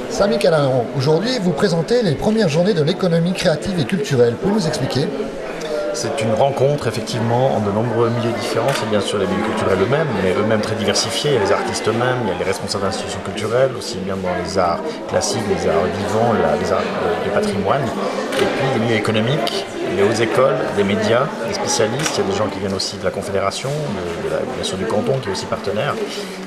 Samy Calanon, aujourd'hui vous présentez les premières journées de l'économie créative et culturelle. Pouvez-vous nous expliquer? C'est une rencontre effectivement en de nombreux milieux différents. C'est bien sûr les milieux culturels eux-mêmes, mais eux-mêmes très diversifiés. Il y a les artistes eux-mêmes, il y a les responsables d'institutions culturelles, aussi bien dans les arts classiques, les arts vivants, les arts du patrimoine. Et puis les milieux économiques, les hautes écoles, des médias, des spécialistes. Il y a des gens qui viennent aussi de la Confédération, bien sûr du canton qui est aussi partenaire.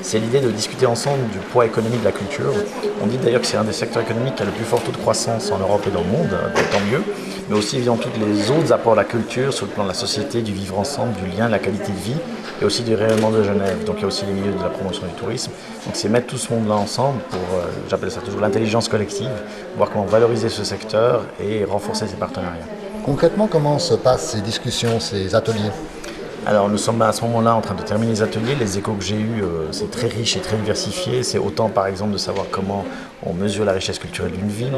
C'est l'idée de discuter ensemble du poids économique de la culture. On dit d'ailleurs que c'est un des secteurs économiques qui a le plus fort taux de croissance en Europe et dans le monde, tant mieux. Mais aussi évidemment tous les autres apports de la culture sur le plan de la société, du vivre ensemble, du lien, de la qualité de vie et aussi du rayonnement de Genève. Donc il y a aussi les milieux de la promotion du tourisme. Donc c'est mettre tout ce monde-là ensemble pour, j'appelle ça toujours l'intelligence collective, voir comment valoriser ce secteur et renforcer ses partenariats. Concrètement, comment se passent ces discussions, ces ateliers? Alors nous sommes à ce moment-là en train de terminer les ateliers. Les échos que j'ai eus, c'est très riche et très diversifié. C'est autant par exemple de savoir comment on mesure la richesse culturelle d'une ville,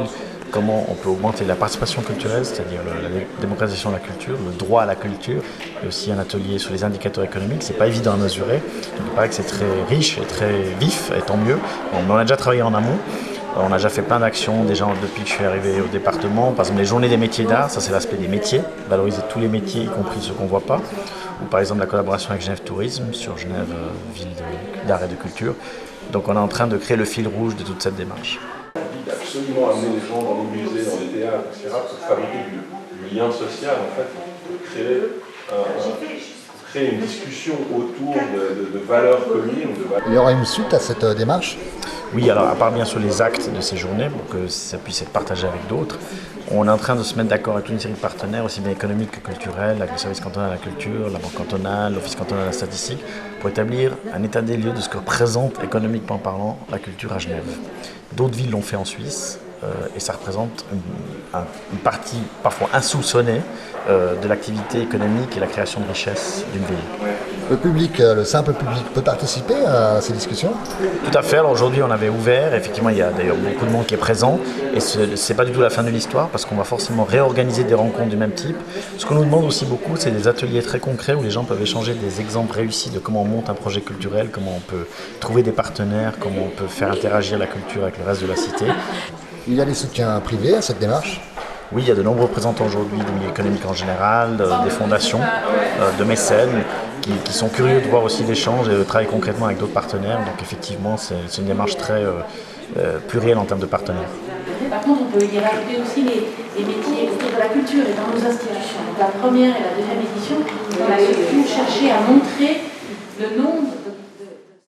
comment on peut augmenter la participation culturelle, c'est-à-dire la démocratisation de la culture, le droit à la culture. Il y a aussi un atelier sur les indicateurs économiques. C'est pas évident à mesurer. Donc, il paraît que c'est très riche et très vif, et tant mieux. On en a déjà travaillé en amont. On a déjà fait plein d'actions déjà depuis que je suis arrivé au département. Par exemple, les journées des métiers d'art, ça c'est l'aspect des métiers, valoriser tous les métiers, y compris ceux qu'on ne voit pas. Ou par exemple la collaboration avec Genève Tourisme sur Genève, ville d'art et de culture. Donc on est en train de créer le fil rouge de toute cette démarche. Absolument amener les gens dans les musées, dans les théâtres, etc., pour fabriquer du lien social, en fait, pour créer une discussion autour de valeurs communes. Il y aura une suite à cette démarche? Oui, alors à part bien sûr les actes de ces journées, pour que ça puisse être partagé avec d'autres, on est en train de se mettre d'accord avec toute une série de partenaires, aussi bien économiques que culturels, avec le service cantonal de la culture, la banque cantonale, l'office cantonal de la statistique, pour établir un état des lieux de ce que représente économiquement parlant la culture à Genève. D'autres villes l'ont fait en Suisse, et ça représente une partie parfois insoupçonnée de l'activité économique et la création de richesses d'une ville. Le public, le simple public peut participer à ces discussions? Tout à fait. Alors aujourd'hui on avait ouvert, effectivement il y a d'ailleurs beaucoup de monde qui est présent et c'est pas du tout la fin de l'histoire parce qu'on va forcément réorganiser des rencontres du même type. Ce qu'on nous demande aussi beaucoup, c'est des ateliers très concrets où les gens peuvent échanger des exemples réussis de comment on monte un projet culturel, comment on peut trouver des partenaires, comment on peut faire interagir la culture avec le reste de la cité. Il y a des soutiens privés à cette démarche? Oui, il y a de nombreux représentants aujourd'hui des milieux économiques en général, des fondations, de mécènes, qui sont curieux de voir aussi l'échange et de travailler concrètement avec d'autres partenaires. Donc effectivement, c'est une démarche très plurielle en termes de partenaires. Par contre, on peut y rajouter aussi les métiers autour de la culture et dans nos institutions. Donc, la première et la deuxième édition, on a surtout cherché à montrer le nombre